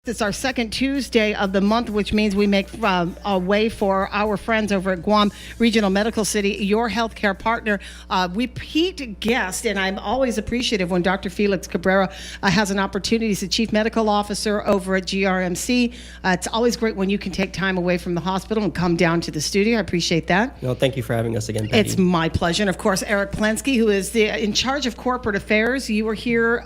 It's our second Tuesday of the month, which means we make a way for our friends over at Guam Regional Medical City, your healthcare partner. Repeat guest, and I'm always appreciative when Dr. Felix Cabrera has an opportunity. He's the Chief Medical Officer over at GRMC. It's always great when you can take time away from the hospital and come down to the studio. I appreciate that. No, thank you for having us again, Patti. It's my pleasure. And of course, Eric Plinske, who is in charge of corporate affairs. You were here.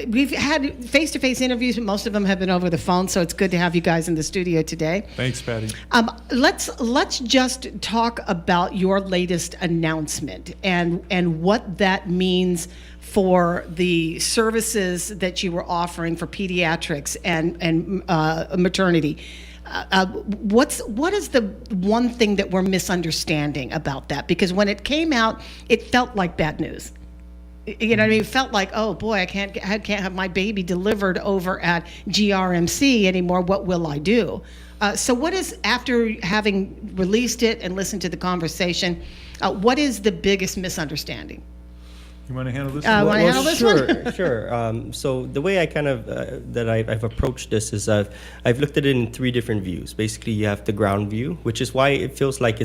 We've had face-to-face interviews, but most of them have been over the phone, so it's good to have you guys in the studio today. Thanks, Patti. Let's just talk about your latest announcement and what that means for the services that you were offering for pediatrics and maternity. What is the one thing that we're misunderstanding about that? Because when it came out, it felt like bad news. You know what I mean? It felt like, oh boy, I can't have my baby delivered over at GRMC anymore. What will I do? So what is, after having released it and listened to the conversation, what is the biggest misunderstanding? You want to handle this? Want to handle this one? Sure. So the way I kind of that I've approached this is I've looked at it in three different views. Basically, you have the ground view, which is why it feels like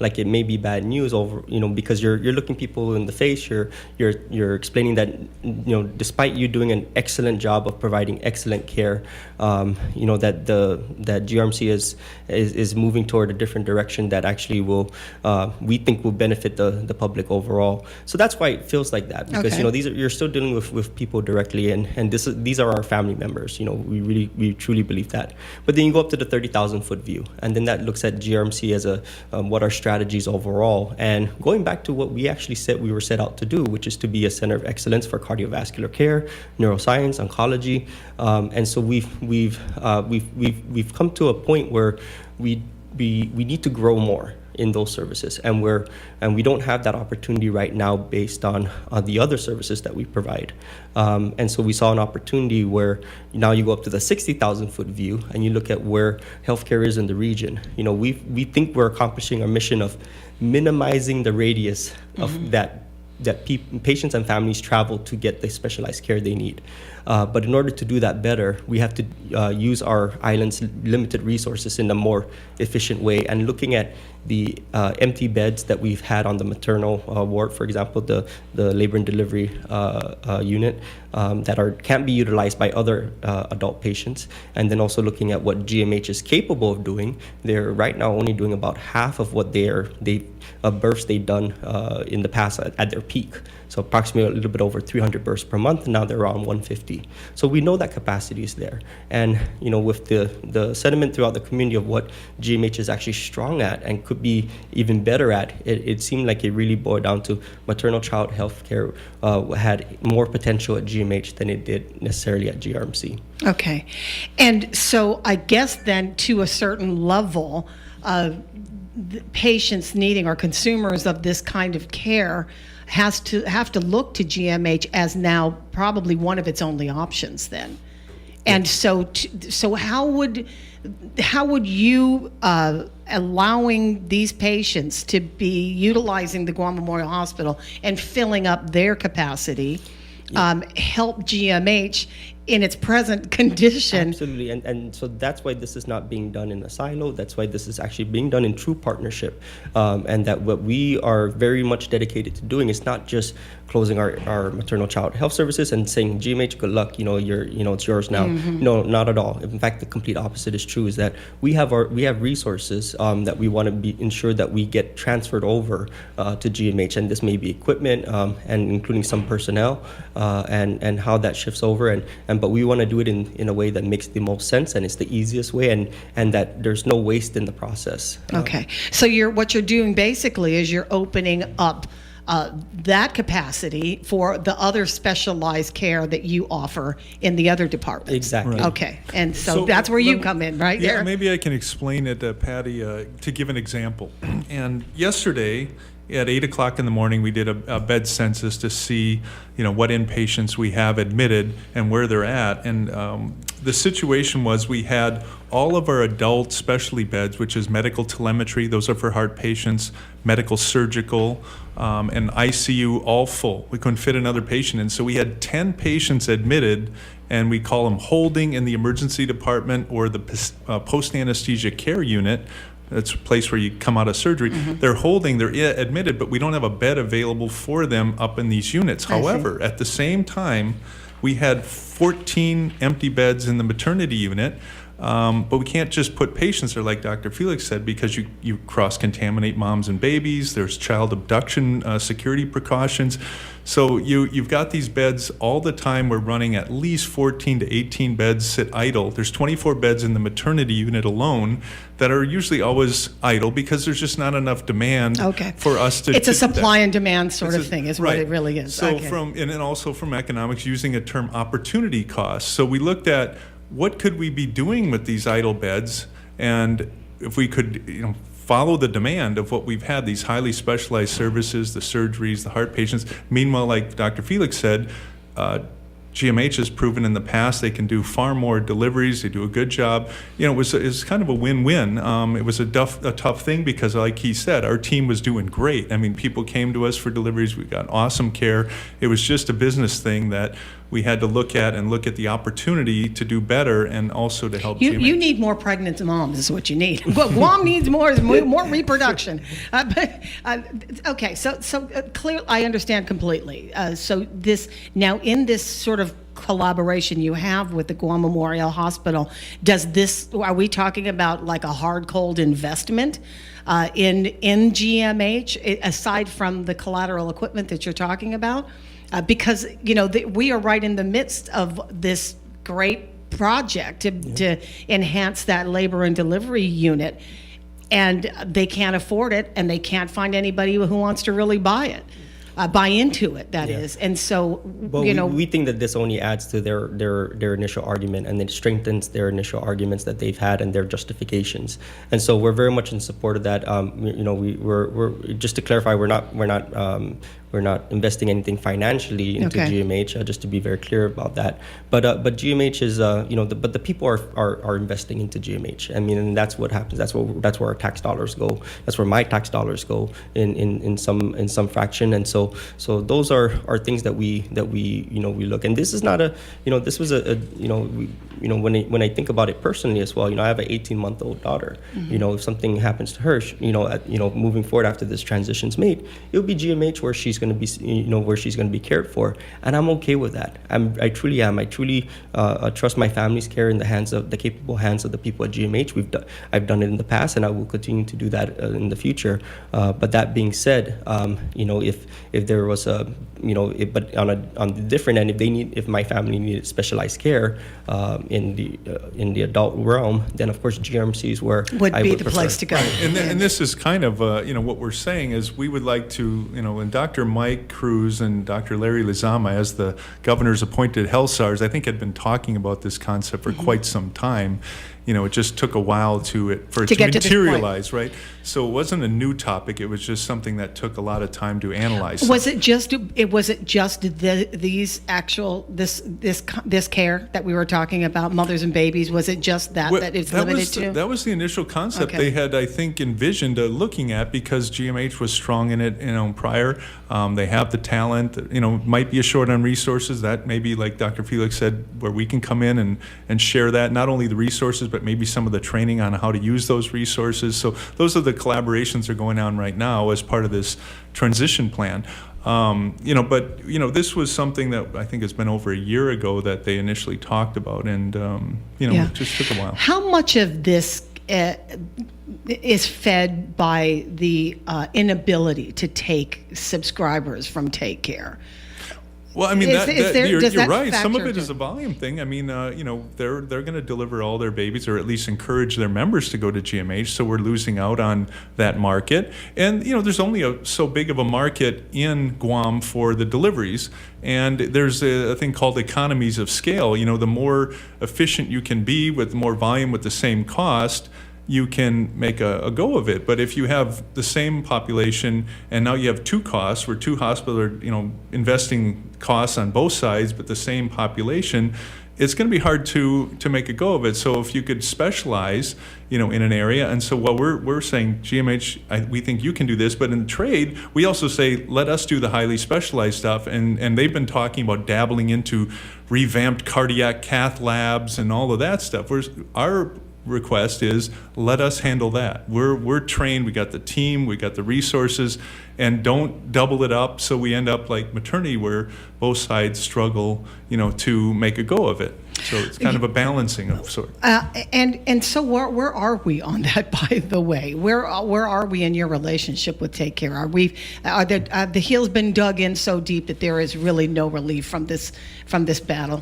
like it may be bad news over, because you're looking people in the face. You're explaining that despite you doing an excellent job of providing excellent care, that GRMC is moving toward a different direction that actually we think will benefit the public overall. So that's why it feels like that, because you're still dealing with people directly, and these are our family members. We truly believe that. But then you go up to the 30,000-foot view, and then that looks at GRMC as what our strategies overall, and going back to what we actually said we were set out to do, which is to be a center of excellence for cardiovascular care, neuroscience, oncology, and so we've come to a point where we need to grow more in those services, and we don't have that opportunity right now based on the other services that we provide, and so we saw an opportunity where now you go up to the 60,000-foot view and you look at where healthcare is in the region. We think we're accomplishing our mission of minimizing the radius of that patients and families travel to get the specialized care they need. But in order to do that better, we have to use our island's limited resources in a more efficient way. And looking at the empty beds that we've had on the maternal ward, for example, the labor and delivery unit that can't be utilized by other adult patients, and then also looking at what GMH is capable of doing. They're right now only doing about half of what births they've done in the past at their peak. So approximately a little bit over 300 births per month. Now they're around 150. So we know that capacity is there. And with the sentiment throughout the community of what GMH is actually strong at and could be even better at, it seemed like it really boiled down to maternal child health care had more potential at GMH than it did necessarily at GRMC. Okay. And so I guess then to a certain level, patients needing or consumers of this kind of care have to look to GMH as now probably one of its only options then. And so how would you allowing these patients to be utilizing the Guam Memorial Hospital and filling up their capacity help GMH in its present condition? Absolutely, and so that's why this is not being done in a silo. That's why this is actually being done in true partnership, and that what we are very much dedicated to doing is not just closing our maternal child health services and saying GMH, good luck, it's yours now. No, not at all. In fact, the complete opposite is true. Is that we have resources that we want to ensure that we get transferred over to GMH, and this may be equipment and including some personnel and how that shifts over but we want to do it in a way that makes the most sense and it's the easiest way and that there's no waste in the process. Okay, so what you're doing basically is you're opening up that capacity for the other specialized care that you offer in the other departments. Exactly. Right. Okay, and so that's where you come in, right? Yeah, maybe I can explain it, Patti, to give an example. And yesterday, at 8 o'clock in the morning, we did a bed census to see, what inpatients we have admitted and where they're at. And the situation was we had all of our adult specialty beds, which is medical telemetry, those are for heart patients, medical surgical, and ICU all full. We couldn't fit another patient in. So we had 10 patients admitted and we call them holding in the emergency department or the post-anesthesia care unit. That's a place where you come out of surgery. They're holding, they're admitted, but we don't have a bed available for them up in these units. However, at the same time, we had 14 empty beds in the maternity unit, but we can't just put patients there, like Dr. Felix said, because you cross-contaminate moms and babies. There's child abduction security precautions. So you've got these beds all the time. We're running at least 14 to 18 beds sit idle. There's 24 beds in the maternity unit alone that are usually always idle because there's just not enough demand for us to. It's a supply and demand sort of thing, is what it really is. So and also from economics, using a term opportunity cost. So we looked at what could we be doing with these idle beds, and if we could, follow the demand of what we've had, these highly specialized services, the surgeries, the heart patients. Meanwhile, like Dr. Felix said, GMH has proven in the past they can do far more deliveries. They do a good job. It was kind of a win-win. It was a tough thing because, like he said, our team was doing great. I mean, people came to us for deliveries. We got awesome care. It was just a business thing that we had to look at the opportunity to do better and also to help GMH. You need more pregnant moms is what you need. But Guam needs more reproduction. Okay, so clear. I understand completely. So this now in this sort of collaboration you have with the Guam Memorial Hospital, are we talking about like a hard cold investment in GMH aside from the collateral equipment that you're talking about? Because we are right in the midst of this great project to enhance that labor and delivery unit, and they can't afford it, and they can't find anybody who wants to really buy into it. That is, and so we think that this only adds to their initial argument, and it strengthens their initial arguments that they've had and their justifications. And so we're very much in support of that. We're just to clarify, we're not investing anything financially into GMH, just to be very clear about that. But GMH is, but the people are investing into GMH. I mean, and that's what happens. That's where our tax dollars go. That's where my tax dollars go in some fraction. And so those are things that we look. And this is not this was when I think about it personally as well. I have an 18-month-old daughter. If something happens to her, moving forward after this transition's made, it'll be GMH where she's going to be, where she's going to be cared for, and I'm okay with that. I truly am. I truly trust my family's care in the capable hands of the people at GMH. I've done it in the past, and I will continue to do that in the future. But that being said, if there was but on the different end, if my family needed specialized care in the adult realm, then of course GRMC is where would I be would the prefer. place to go. And this is kind of what we're saying is we would like to and Dr. Mike Cruz and Dr. Larry Lizama, as the governor's appointed health czars, I think had been talking about this concept for quite some time. It just took a while for it to materialize, right? So it wasn't a new topic. It was just something that took a lot of time to analyze. Was it just this care that we were talking about, mothers and babies? Was it just that it's limited to? That was the initial concept Okay. they had, I think, envisioned looking at, because GMH was strong in it, prior. They have the talent. Might be a short on resources. That maybe, like Dr. Felix said, where we can come in and share that, not only the resources, but maybe some of the training on how to use those resources. So those are the collaborations that are going on right now as part of this transition plan. This was something that I think has been over a year ago that they initially talked about, and it just took a while. How much of this is fed by the inability to take subscribers from Take Care? Well, I mean, you're right. Some of it factor is a volume thing. I mean, they're going to deliver all their babies, or at least encourage their members to go to GMH. So we're losing out on that market. And there's only so big of a market in Guam for the deliveries. And there's a thing called economies of scale. The more efficient you can be with more volume with the same cost, you can make a go of it. But if you have the same population and now you have two costs, where two hospitals are investing costs on both sides, but the same population, it's going to be hard to make a go of it. So if you could specialize, in an area, and so what we're saying, GMH, we think you can do this, but in the trade, we also say, let us do the highly specialized stuff, and they've been talking about dabbling into revamped cardiac cath labs and all of that stuff. Our request is, let us handle that. We're trained, we got the team, we got the resources, and don't double it up so we end up like maternity where both sides struggle, to make a go of it. So it's kind of a balancing of sort. And so where are we on that, by the way? Where are we in your relationship with Take Care? Are the heels been dug in so deep that there is really no relief from this battle?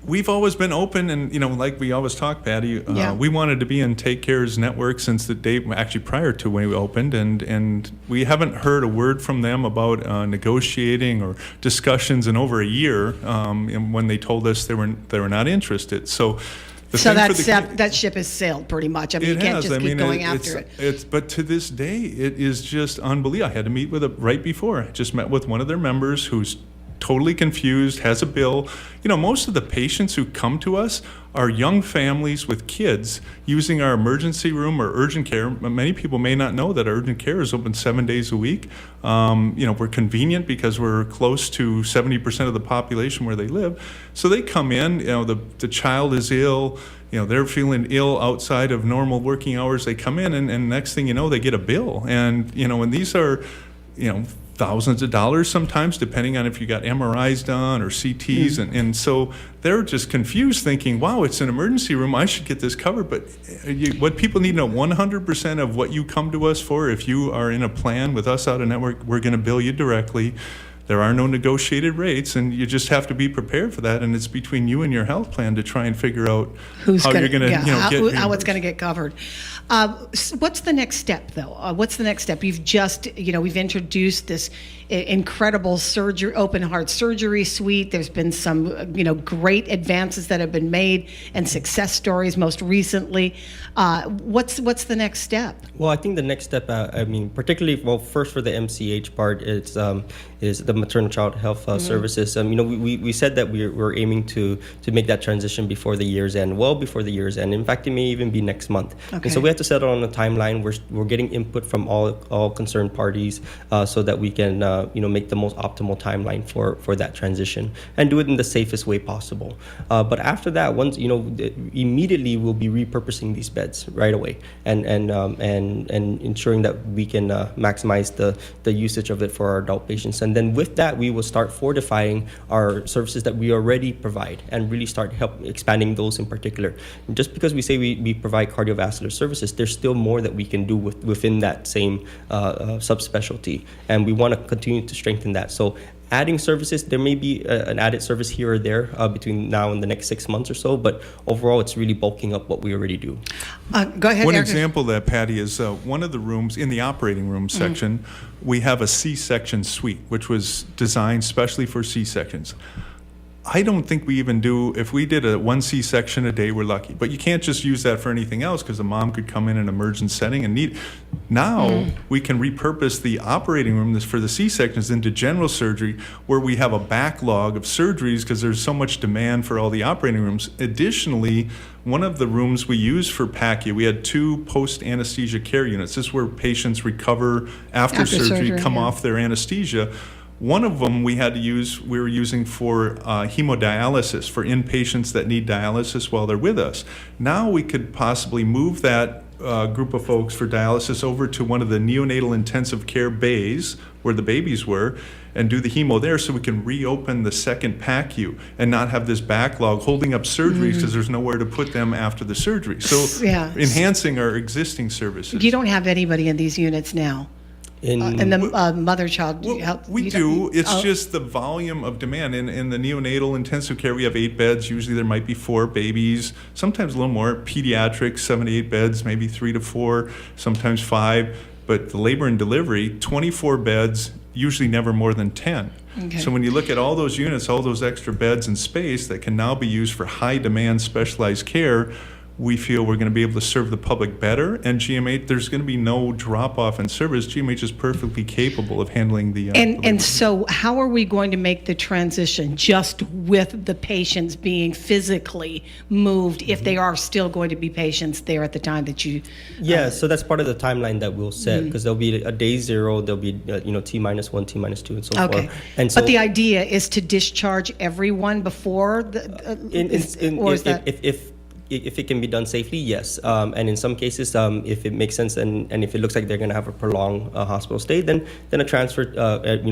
We've always been open, and like we always talk, Patti. We wanted to be in Take Care's network since the day actually prior to when we opened, and we haven't heard a word from them about negotiating or discussions in over a year. And when they told us they were not interested, so. That ship has sailed pretty much. I mean, you can't just keep going after it. But to this day, it is just unbelievable. I had to meet with it right before. I just met with one of their members who's totally confused, has a bill. Most of the patients who come to us are young families with kids using our emergency room or urgent care. Many people may not know that our urgent care is open 7 days a week. We're convenient because we're close to 70% of the population where they live. So they come in, the child is ill, they're feeling ill outside of normal working hours. They come in and next thing you know, they get a bill. And, and these are, thousands of dollars sometimes, depending on if you got MRIs done or CTs. And so they're just confused thinking, wow, it's an emergency room, I should get this covered. But what people need to know, 100% of what you come to us for, if you are in a plan with us out of network, we're going to bill you directly. There are no negotiated rates, and you just have to be prepared for that. And it's between you and your health plan to try and figure out how you're going to how it's going to get covered. What's the next step, though? What's the next step? You've just, we've introduced this incredible open heart surgery suite. There's been some, great advances that have been made and success stories most recently. What's the next step? Well, I think the next step, particularly, first for the MCH part, is the maternal child health services. We said that we're aiming to make that transition before the year's end, well before the year's end. In fact, it may even be next month. Okay. And so we have to settle on a timeline. We're getting input from all concerned parties so that we can make the most optimal timeline for that transition and do it in the safest way possible. But after that, once immediately we'll be repurposing these beds right away and ensuring that we can maximize the usage of it for our adult patients. And then with that, we will start fortifying our services that we already provide and really start expanding those in particular. And just because we say we provide cardiovascular services, there's still more that we can do within that same subspecialty, and we want to continue to strengthen that. So adding services, there may be an added service here or there between now and the next 6 months or so, but overall it's really bulking up what we already do. Go ahead, One Eric. example of that, Patti, is one of the rooms in the operating room section, we have a C-section suite, which was designed specially for C-sections. I don't think we even do, if we did one C-section a day, we're lucky. But you can't just use that for anything else because the mom could come in an emergent setting and need. Now we can repurpose the operating room for the C-sections into general surgery where we have a backlog of surgeries because there's so much demand for all the operating rooms. Additionally, one of the rooms we use for PACU, we had 2 post-anesthesia care units. This is where patients recover after surgery, come off their anesthesia. One of them we were using for hemodialysis for inpatients that need dialysis while they're with us. Now we could possibly move that group of folks for dialysis over to one of the neonatal intensive care bays where the babies were and do the hemo there so we can reopen the second PACU and not have this backlog holding up surgeries because there's nowhere to put them after the surgery. So enhancing our existing services. You don't have anybody in these units now. And the mother-child health? We do. It's just the volume of demand. In the neonatal intensive care, we have 8 beds. Usually there might be 4 babies, sometimes a little more. Pediatrics, 7 to 8 beds, maybe 3 to 4, sometimes 5. But the labor and delivery, 24 beds, usually never more than 10. Okay. So when you look at all those units, all those extra beds and space that can now be used for high-demand specialized care, we feel we're going to be able to serve the public better, and GMH, there's going to be no drop-off in service. GMH is perfectly capable of handling the... And so how are we going to make the transition just with the patients being physically moved if they are still going to be patients there at the time that you... Yeah, so that's part of the timeline that we'll set, because there'll be a day 0, there'll be T-1, T-2, and so Okay. forth. And so but the idea is to discharge everyone before the... if it can be done safely, yes. And in some cases, if it makes sense and if it looks like they're going to have a prolonged hospital stay, then a transfer,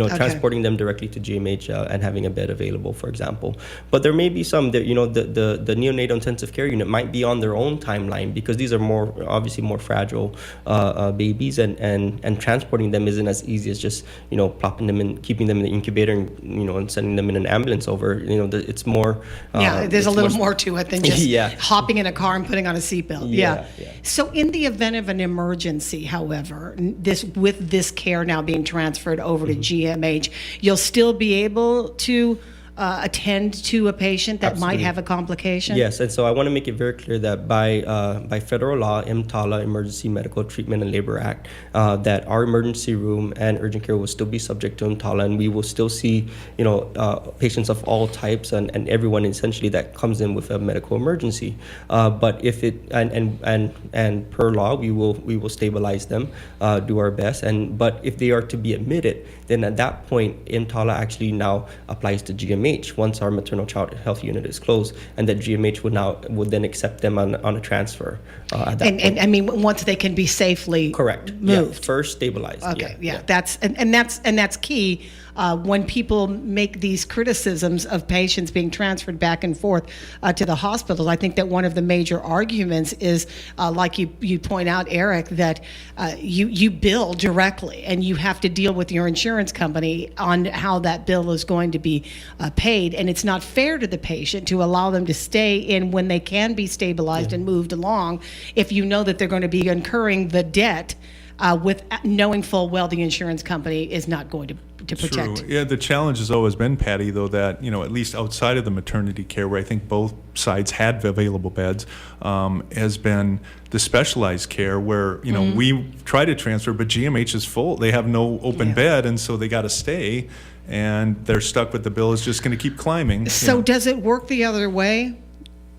transporting them directly to GMH and having a bed available, for example. But there may be some that, the neonatal intensive care unit might be on their own timeline, because these are obviously more fragile babies, and transporting them isn't as easy as just, plopping them in, keeping them in the incubator and sending them in an ambulance over. It's more... there's a little more to it than just hopping in a car and putting on a seatbelt. Yeah. So in the event of an emergency, however, with this care now being transferred over to GMH, you'll still be able to attend to a patient that might have a complication? Yes, and so I want to make it very clear that by federal law, EMTALA, Emergency Medical Treatment and Labor Act, that our emergency room and urgent care will still be subject to EMTALA, and we will still see, patients of all types and everyone essentially that comes in with a medical emergency. But if it and per law, we will stabilize them, do our best, but if they are to be admitted, then at that point, EMTALA actually now applies to GMH once our maternal child health unit is closed, and that GMH would then accept them on a transfer at that point. And I mean, once they can be safely Correct. moved. Yeah, first stabilized. Okay, that's key. When people make these criticisms of patients being transferred back and forth to the hospitals, I think that one of the major arguments is, like you point out, Eric, that you bill directly and you have to deal with your insurance company on how that bill is going to be paid, and it's not fair to the patient to allow them to stay in when they can be stabilized and moved along if you know that they're going to be incurring the debt with knowing full well the insurance company is not going to protect. True. Yeah, the challenge has always been, Patti, though, that, at least outside of the maternity care, where I think both sides had available beds, has been the specialized care where, we try to transfer, but GMH is full. They have no open bed, and so they got to stay, and they're stuck with the bill is just going to keep climbing. So does it work the other way?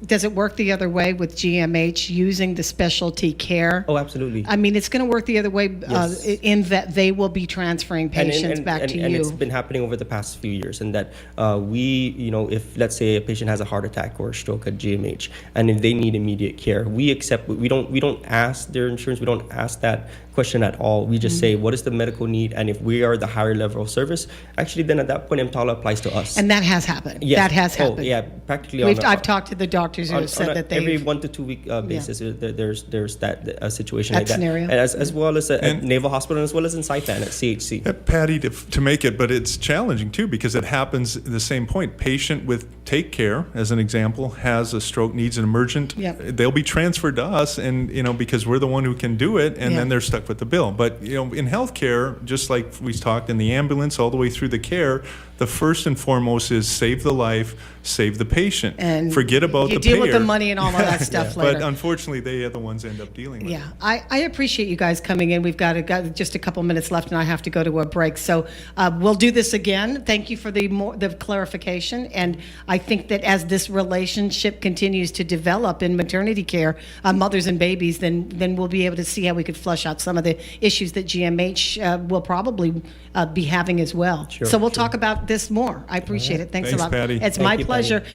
Does it work the other way with GMH using the specialty care? Oh, absolutely. I mean, it's going to work the other way Yes. In that they will be transferring patients back to you. And it's been happening over the past few years, and that if let's say a patient has a heart attack or a stroke at GMH, and if they need immediate care, we don't ask their insurance, we don't ask that question at all. We just say, what is the medical need? And if we are the higher level of service, actually then at that point, EMTALA applies to us. And that has happened. Yes. That has happened. Oh, yeah, practically. I've talked to the doctors who have said that every 1 to 2 week basis, there's that situation like that. Scenario. And as well as at Naval Hospital, as well as in Saipan at CHC. Patti, to make it, but it's challenging too, because it happens at the same point. Patient with Take Care, as an example, has a stroke, needs an emergent. Yep. They'll be transferred to us, and because we're the one who can do it, and then they're stuck with the bill. But in healthcare, just like we talked in the ambulance all the way through the care, the first and foremost is save the life, save the patient, and forget about the payer. You deal with the money and all of that stuff later. But unfortunately, they are the ones that end up dealing with it. Yeah, I appreciate you guys coming in. We've got just a couple minutes left, and I have to go to a break. So we'll do this again. Thank you for the clarification. And I think that as this relationship continues to develop in maternity care, mothers and babies, then we'll be able to see how we could flush out some of the issues that GMH will probably be having as well. Sure, so we'll talk about this more. I appreciate it. Thanks a Thanks, lot. Patti. It's Thank my you, pleasure. Patti.